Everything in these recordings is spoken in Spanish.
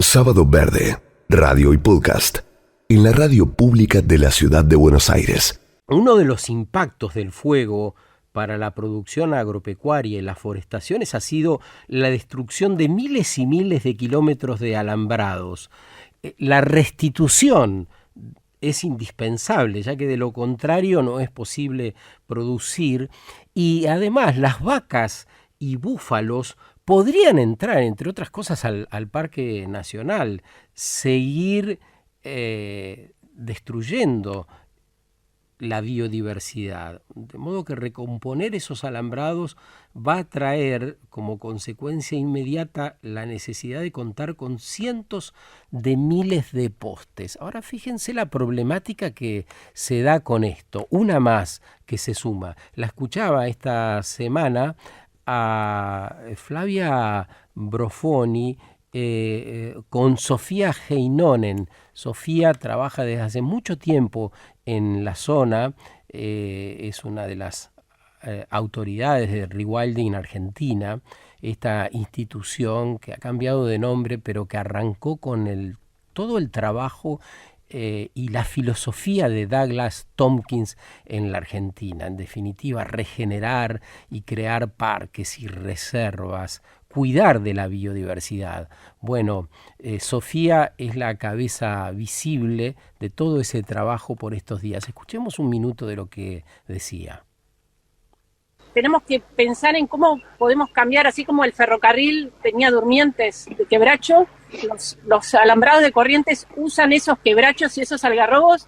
Sábado Verde, radio y podcast, en la radio pública de la ciudad de Buenos Aires. Uno de los impactos del fuego para la producción agropecuaria y las forestaciones ha sido la destrucción de miles y miles de kilómetros de alambrados. La restitución es indispensable, ya que de lo contrario no es posible producir, y además las vacas y búfalos podrían entrar, entre otras cosas, al Parque Nacional, seguir destruyendo la biodiversidad. De modo que recomponer esos alambrados va a traer como consecuencia inmediata la necesidad de contar con cientos de miles de postes. Ahora fíjense la problemática que se da con esto. Una más que se suma. La escuchaba esta semana a Flavia Brofoni con Sofía Heinonen. Sofía trabaja desde hace mucho tiempo en la zona, es una de las autoridades de rewilding Argentina, esta institución que ha cambiado de nombre pero que arrancó con todo el trabajo y la filosofía de Douglas Tompkins en la Argentina. En definitiva, regenerar y crear parques y reservas, cuidar de la biodiversidad. Bueno, Sofía es la cabeza visible de todo ese trabajo por estos días. Escuchemos un minuto de lo que decía. Tenemos que pensar en cómo podemos cambiar, así como el ferrocarril tenía durmientes de quebracho, los alambrados de Corrientes usan esos quebrachos y esos algarrobos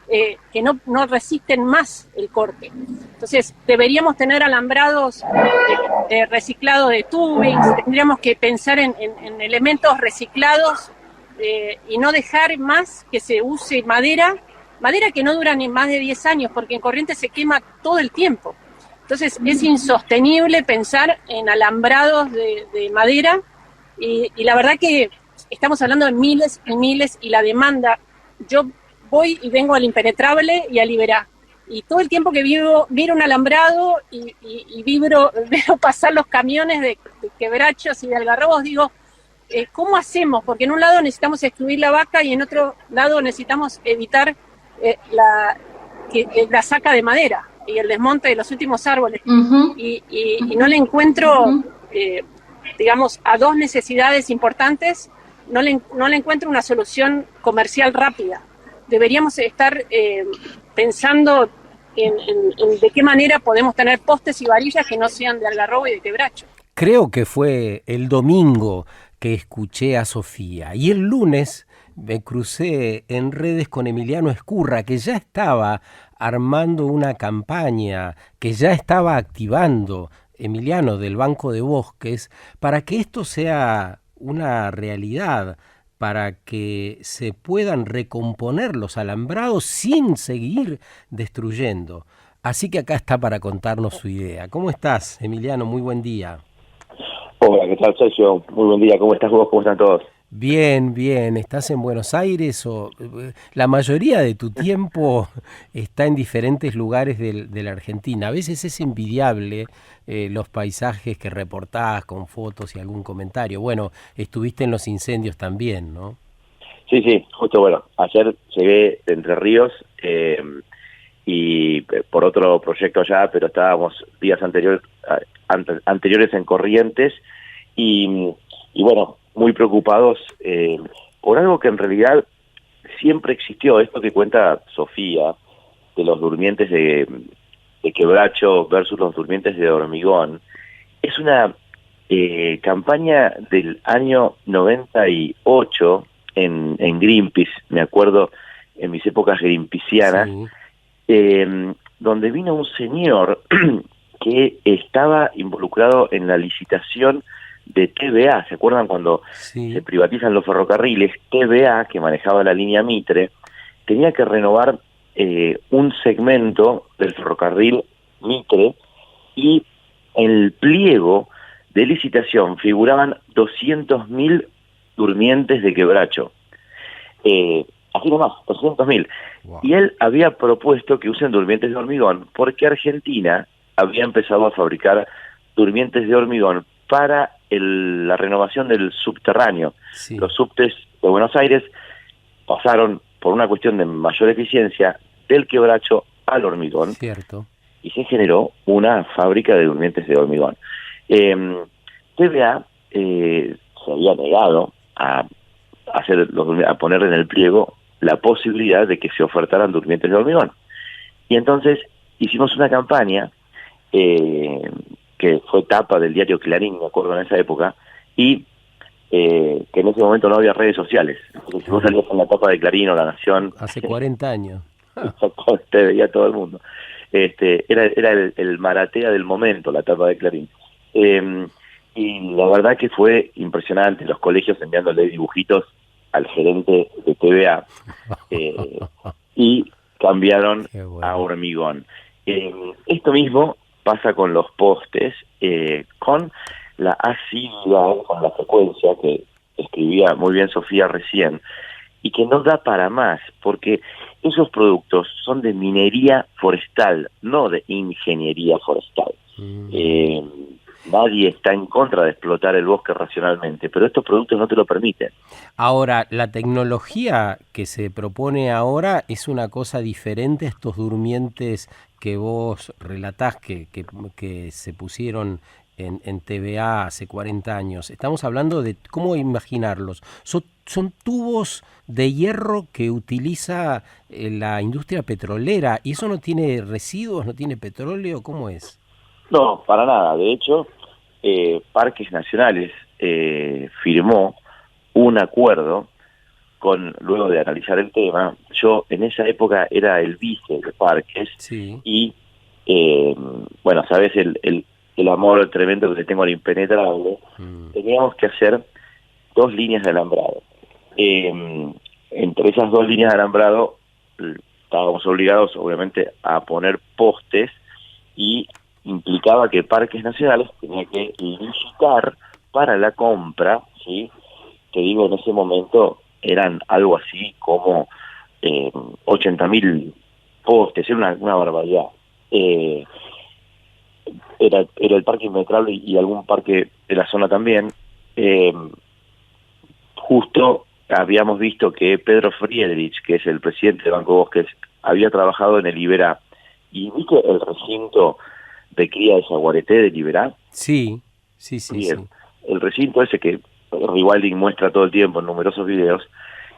que no resisten más el corte. Entonces deberíamos tener alambrados reciclados de tubings, tendríamos que pensar en elementos reciclados y no dejar más que se use madera que no dura ni más de 10 años, porque en Corrientes se quema todo el tiempo. Entonces es insostenible pensar en alambrados de madera y la verdad que estamos hablando de miles y miles y la demanda. Yo voy y vengo al Impenetrable y a Liberá y todo el tiempo que miro un alambrado y veo pasar los camiones de quebrachos y de algarrobos, digo, ¿cómo hacemos? Porque en un lado necesitamos excluir la vaca y en otro lado necesitamos evitar la saca de madera y el desmonte de los últimos árboles. Uh-huh. Y no le encuentro, digamos, a dos necesidades importantes, no le encuentro una solución comercial rápida. Deberíamos estar pensando en de qué manera podemos tener postes y varillas que no sean de algarrobo y de quebracho. Creo que fue el domingo que escuché a Sofía y el lunes me crucé en redes con Emiliano Escurra, que ya estaba armando una campaña, que ya estaba activando, Emiliano, del Banco de Bosques, para que esto sea una realidad, para que se puedan recomponer los alambrados sin seguir destruyendo. Así que acá está para contarnos su idea. ¿Cómo estás, Emiliano? Muy buen día. Hola, ¿qué tal, Sergio? Muy buen día. ¿Cómo estás vos? ¿Cómo están todos? Bien, bien. ¿Estás en Buenos Aires o la mayoría de tu tiempo está en diferentes lugares de la Argentina? A veces es envidiable los paisajes que reportás con fotos y algún comentario. Bueno, estuviste en los incendios también, ¿no? Sí, justo, bueno, ayer llegué de Entre Ríos y por otro proyecto allá, pero estábamos días anteriores en Corrientes y bueno, muy preocupados por algo que en realidad siempre existió, esto que cuenta Sofía, de los durmientes de quebracho versus los durmientes de hormigón. Es una campaña del año 98 en Greenpeace, me acuerdo en mis épocas greenpeacianas, sí. Donde vino un señor que estaba involucrado en la licitación de TVA. ¿Se acuerdan cuando se privatizan los ferrocarriles? TVA, que manejaba la línea Mitre, tenía que renovar un segmento del ferrocarril Mitre y en el pliego de licitación figuraban 200.000 durmientes de quebracho. Así nomás, 200.000. Wow. Y él había propuesto que usen durmientes de hormigón porque Argentina había empezado a fabricar durmientes de hormigón para la renovación del subterráneo. Sí. Los subtes de Buenos Aires pasaron por una cuestión de mayor eficiencia del quebracho al hormigón. Cierto. Y se generó una fábrica de durmientes de hormigón. TVA se había negado a poner en el pliego la posibilidad de que se ofertaran durmientes de hormigón. Y entonces hicimos una campaña que fue tapa del diario Clarín, me acuerdo en esa época, y que en ese momento no había redes sociales. Entonces, si vos salías en la tapa de Clarín o La Nación... Hace 40 años. te veía todo el mundo. Era el maratea del momento, la tapa de Clarín. Y la verdad que fue impresionante, los colegios enviándole dibujitos al gerente de TVA, y cambiaron a hormigón. Esto mismo pasa con los postes, con la asiduidad, con la frecuencia que escribía muy bien Sofía recién, y que no da para más, porque esos productos son de minería forestal, no de ingeniería forestal. Nadie está en contra de explotar el bosque racionalmente, pero estos productos no te lo permiten. Ahora, la tecnología que se propone ahora es una cosa diferente a estos durmientes que vos relatás que se pusieron en TVA hace 40 años. Estamos hablando de cómo imaginarlos. Son tubos de hierro que utiliza la industria petrolera, y eso no tiene residuos, no tiene petróleo, ¿cómo es? No, para nada. De hecho, Parques Nacionales firmó un acuerdo luego de analizar el tema. Yo en esa época era el vice de Parques, sí. Y bueno, sabes el amor tremendo que le tengo al impenetrable. Teníamos que hacer 2 líneas de alambrado. Entre esas 2 líneas de alambrado estábamos obligados obviamente a poner postes, y implicaba que Parques Nacionales tenía que licitar para la compra, ¿sí? Te digo, en ese momento eran algo así como 80.000 postes, era una barbaridad. Era el parque impenetrable y algún parque de la zona también. Justo habíamos visto que Pedro Friedrich, que es el presidente de Banco Bosques, había trabajado en el Iberá. ¿Y viste el recinto de cría de jaguareté del Iberá? Sí. Bien. El recinto ese que Rewilding muestra todo el tiempo en numerosos videos,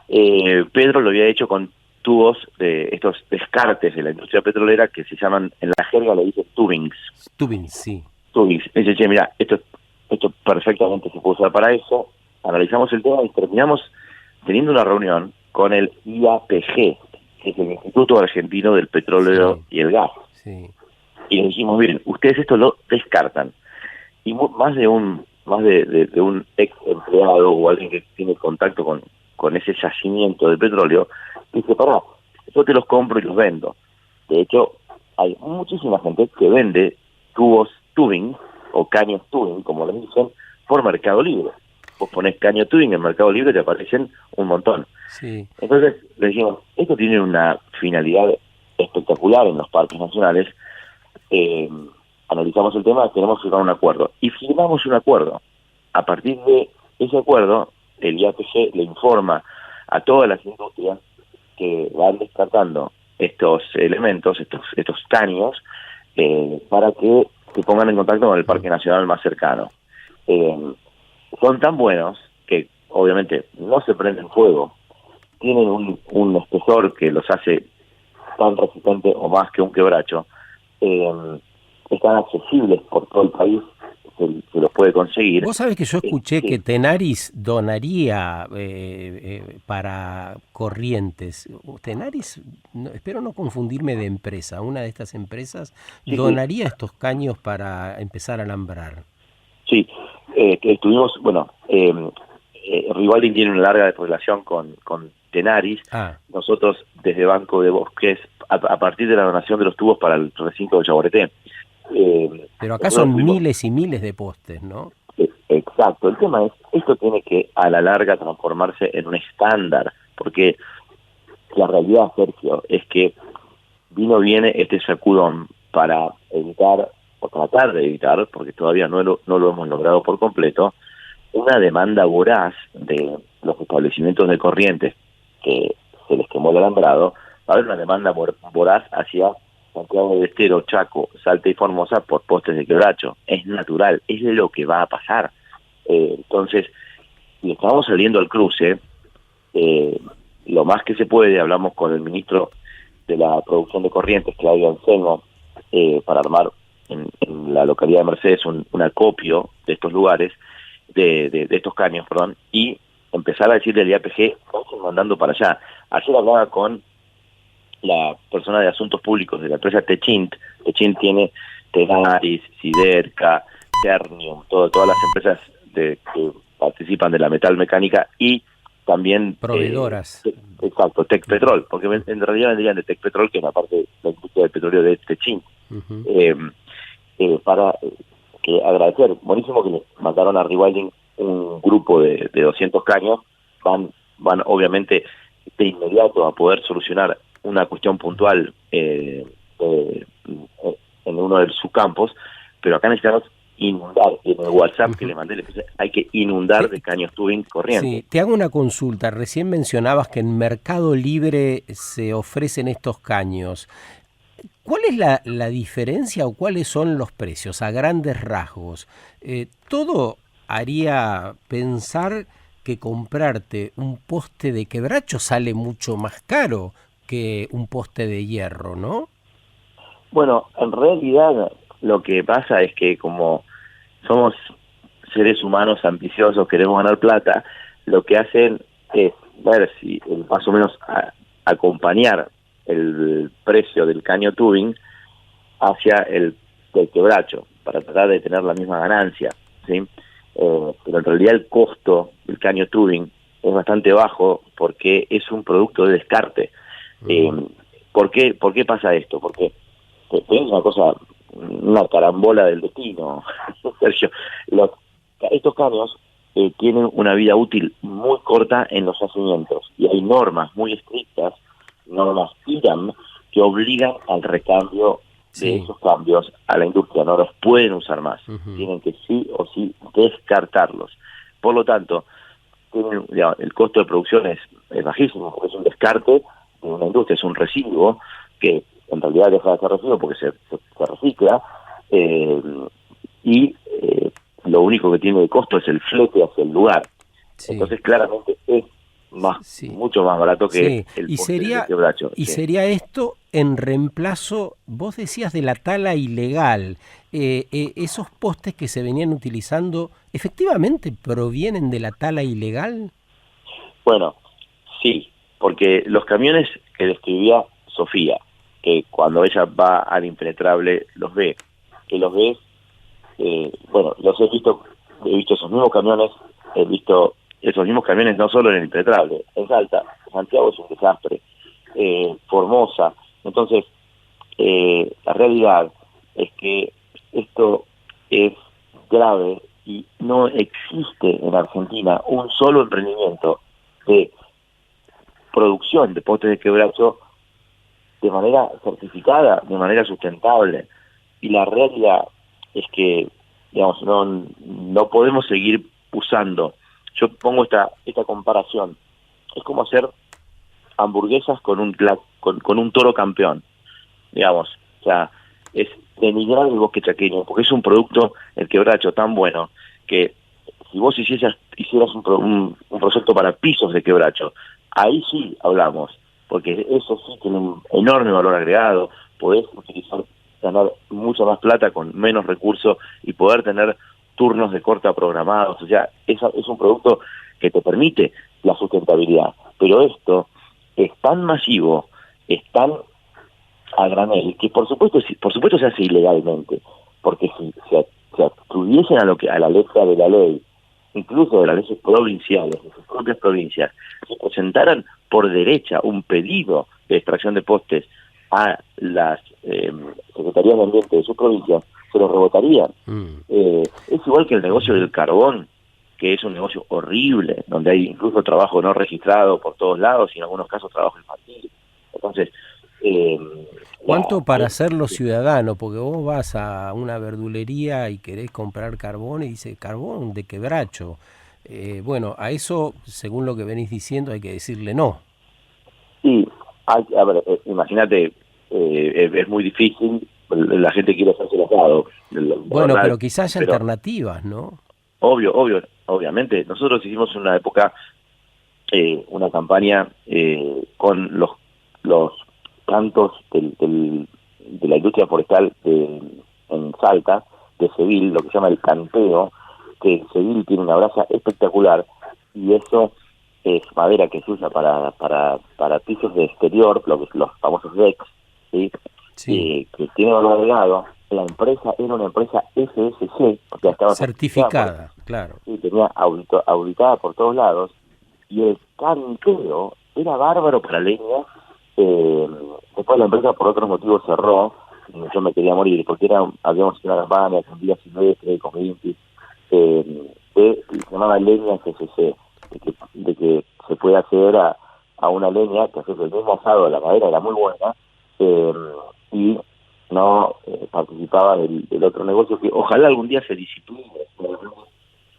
Pedro lo había hecho con tubos de estos descartes de la industria petrolera que se llaman, en la jerga le dicen tubings. Tubings, sí. Tubings. Dice, che, mira, esto perfectamente se puede usar para eso. Analizamos el tema y terminamos teniendo una reunión con el IAPG, que es el Instituto Argentino del Petróleo y el Gas. Sí. Y le dijimos, miren, ustedes esto lo descartan. Y más de un ex empleado o alguien que tiene contacto con ese yacimiento de petróleo, dice, pará, yo te los compro y los vendo. De hecho, hay muchísima gente que vende tubing o caños tubing, como les dicen, por Mercado Libre. Vos ponés caño tubing en Mercado Libre y te aparecen un montón. Sí. Entonces le dijimos, esto tiene una finalidad espectacular en los parques nacionales. Analizamos el tema, tenemos que firmar un acuerdo. Y firmamos un acuerdo. A partir de ese acuerdo, el IAPG le informa a todas las industrias que van descartando estos elementos, estos caños, para que se pongan en contacto con el Parque Nacional más cercano. Son tan buenos que obviamente no se prenden fuego, tienen un espesor que los hace tan resistentes o más que un quebracho, están accesibles por todo el país, se los puede conseguir. Vos sabés que yo escuché que Tenaris donaría para Corrientes. Tenaris, espero no confundirme de empresa, una de estas empresas donaría estos caños para empezar a alambrar. Sí, que estuvimos, Rewilding tiene una larga relación con Tenaris. Nosotros desde Banco de Bosques, a partir de la donación de los tubos para el recinto de Yaguareté. Pero acá son miles y miles de postes, ¿no? Exacto, el tema es, esto tiene que a la larga transformarse en un estándar, porque la realidad, Sergio, es que viene este sacudón para evitar o tratar de evitar, porque todavía no lo hemos logrado por completo, una demanda voraz de los establecimientos de Corrientes que se les quemó el alambrado. Va a haber una demanda voraz hacia Santiago del Estero, Chaco, Salta y Formosa por postes de quebracho. Es natural, es de lo que va a pasar. Entonces, si estamos saliendo al cruce, lo más que se puede, hablamos con el ministro de la producción de Corrientes, Claudio Anselmo, para armar en la localidad de Mercedes un acopio de estos lugares, de estos caños, perdón, y empezar a decirle al IAPG, vamos mandando para allá. Ayer hablaba con la persona de asuntos públicos de la empresa Techint. Techint tiene Tenaris, Siderca, Ternium, todas las empresas que participan de la metalmecánica y también proveedoras. Exacto, Tecpetrol, porque en realidad vendrían de Tecpetrol, que es la parte de la industria del petróleo de Techint. Para agradecer, buenísimo que le mandaron a Rewilding un grupo de 200 caños, van obviamente de inmediato a poder solucionar una cuestión puntual en uno de sus campos, pero acá necesitamos inundar, en el WhatsApp que le mandé, hay que inundar de caños tubing corrientes. Sí, te hago una consulta, recién mencionabas que en Mercado Libre se ofrecen estos caños. ¿Cuál es la diferencia o cuáles son los precios a grandes rasgos? Todo haría pensar que comprarte un poste de quebracho sale mucho más caro que un poste de hierro, ¿no? Bueno, en realidad lo que pasa es que como somos seres humanos ambiciosos, queremos ganar plata, lo que hacen es ver si más o menos acompañar el precio del caño tubing hacia el quebracho, para tratar de tener la misma ganancia, ¿sí? Pero en realidad el costo del caño tubing es bastante bajo porque es un producto de descarte. ¿Por qué pasa esto? Porque es una cosa, una carambola del destino, Sergio. Estos caños tienen una vida útil muy corta en los yacimientos y hay normas muy estrictas, normas IRAM, que obligan al recambio de esos cambios a la industria. No los pueden usar más, tienen que sí o sí descartarlos. Por lo tanto, el costo de producción es bajísimo, porque es un descarte de una industria, es un residuo que en realidad deja de ser residuo porque se recicla, y lo único que tiene de costo es el flete hacia el lugar. Sí. Entonces claramente es mucho más barato que el poste de quebracho. Y sería esto en reemplazo, vos decías, de la tala ilegal. ¿Esos postes que se venían utilizando efectivamente provienen de la tala ilegal? Bueno, sí, porque los camiones que describía Sofía, que cuando ella va al Impenetrable los ve, los he visto esos mismos camiones, he visto esos mismos camiones no solo en el Impenetrable, en Salta, Santiago es un desastre, Formosa. Entonces, la realidad es que esto es grave y no existe en Argentina un solo emprendimiento de producción de postes de quebracho de manera certificada, de manera sustentable. Y la realidad es que, digamos, no podemos seguir usando. Yo pongo esta comparación. Es como hacer hamburguesas con un toro campeón, digamos. O sea, es denigrar el bosque chaqueño, porque es un producto, el quebracho, tan bueno, que si vos hicieras un proyecto para pisos de quebracho, ahí sí hablamos, porque eso sí tiene un enorme valor agregado, podés ganar mucha más plata con menos recursos y poder tener turnos de corta programados. O sea, es un producto que te permite la sustentabilidad, pero esto es tan masivo, es tan a granel, que por supuesto se hace ilegalmente, porque si se atribuyen a la letra de la ley, incluso de las leyes provinciales, de sus propias provincias, si presentaran por derecha un pedido de extracción de postes a las secretarías de ambiente de sus provincias, se los rebotarían. Es igual que el negocio del carbón, que es un negocio horrible, donde hay incluso trabajo no registrado por todos lados y en algunos casos trabajo infantil. Entonces, ¿Cuánto para hacerlo ciudadano? Porque vos vas a una verdulería y querés comprar carbón y dice carbón de quebracho. Bueno, a eso, según lo que venís diciendo, hay que decirle no. Sí, a ver, imagínate, es muy difícil, la gente quiere hacerse el asado. Bueno, pero quizás haya alternativas, ¿no? Obviamente. Nosotros hicimos en una época una campaña con los cantos de la industria forestal en Salta, de Seville, lo que se llama el canteo, que Seville tiene una brasa espectacular, y eso es madera que se usa para pisos de exterior, los famosos decks, ¿sí? Sí. Que tiene valor agregado. La empresa era una empresa FSC, o sea, estaba certificada, claro. Sí, tenía auditada por todos lados, y el canteo era bárbaro para leña. Después la empresa por otros motivos cerró, y yo me quería morir, porque habíamos hecho una campaña con Día Silvestre, con Greenpeace, se llamaba Leña FSC, de que se puede acceder a una leña, que hace el mismo asado, la madera era muy buena, y no participaba del otro negocio, que ojalá algún día se discipline, una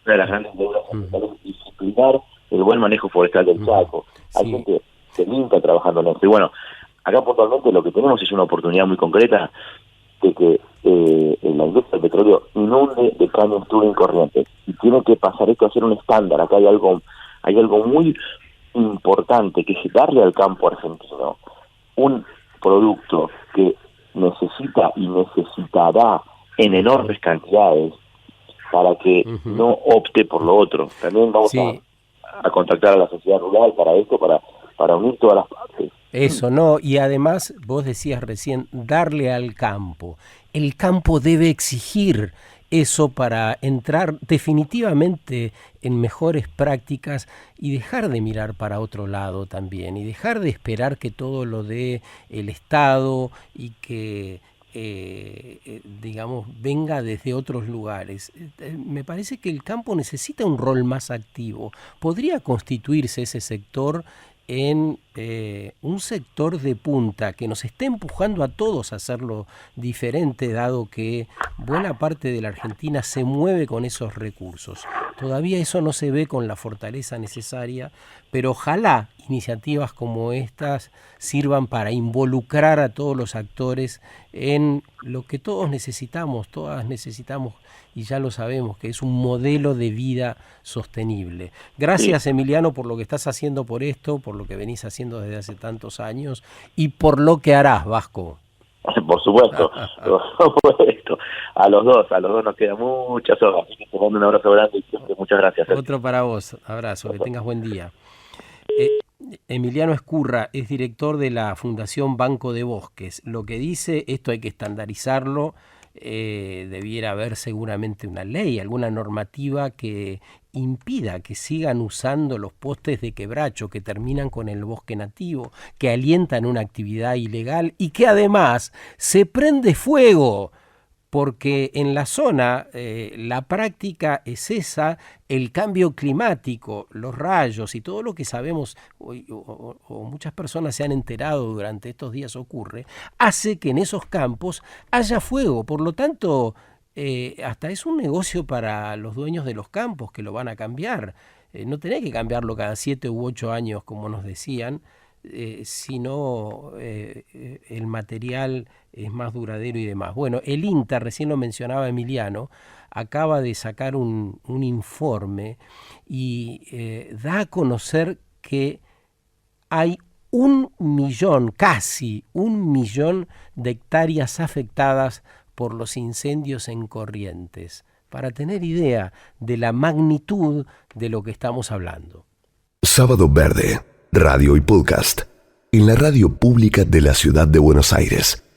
de las grandes deudas es disciplinar el buen manejo forestal del Chaco. Hay gente que nunca trabajando en esto. Y bueno, acá puntualmente lo que tenemos es una oportunidad muy concreta de que la industria del petróleo inunde de caños Turbine corrientes. Y tiene que pasar esto a ser un estándar. Acá hay algo muy importante, que es darle al campo argentino un producto que necesita y necesitará en enormes cantidades para que no opte por lo otro. También vamos a contactar a la sociedad rural para esto, para unir todas las partes. Eso, no, y además vos decías recién, darle al campo. El campo debe exigir eso para entrar definitivamente en mejores prácticas y dejar de mirar para otro lado también, y dejar de esperar que todo lo dé el Estado y que digamos, venga desde otros lugares. Me parece que el campo necesita un rol más activo. ¿Podría constituirse ese sector en un sector de punta que nos esté empujando a todos a hacerlo diferente, dado que buena parte de la Argentina se mueve con esos recursos? Todavía eso no se ve con la fortaleza necesaria, pero ojalá iniciativas como estas sirvan para involucrar a todos los actores en lo que todas necesitamos, y ya lo sabemos, que es un modelo de vida sostenible. Gracias, Emiliano, por lo que estás haciendo por esto, por lo que venís haciendo desde hace tantos años y por lo que harás, Vasco. Por supuesto, a los dos nos quedan muchas horas, así que te mando un abrazo grande y muchas gracias. Otro para vos, abrazo, que tengas buen día. Emiliano Ezcurra es director de la Fundación Banco de Bosques. Lo que dice, esto hay que estandarizarlo, debiera haber seguramente una ley, alguna normativa que impida que sigan usando los postes de quebracho que terminan con el bosque nativo, que alientan una actividad ilegal y que además se prende fuego, porque en la zona la práctica es esa, el cambio climático, los rayos y todo lo que sabemos o muchas personas se han enterado durante estos días ocurre, hace que en esos campos haya fuego. Por lo tanto, hasta es un negocio para los dueños de los campos que lo van a cambiar. No tenés que cambiarlo cada 7 u 8 años, como nos decían, sino el material es más duradero y demás. Bueno, el INTA, recién lo mencionaba Emiliano, acaba de sacar un informe y da a conocer que hay 1 millón, casi 1 millón de hectáreas afectadas por los incendios en Corrientes, para tener idea de la magnitud de lo que estamos hablando. Sábado Verde, radio y podcast, en la radio pública de la ciudad de Buenos Aires.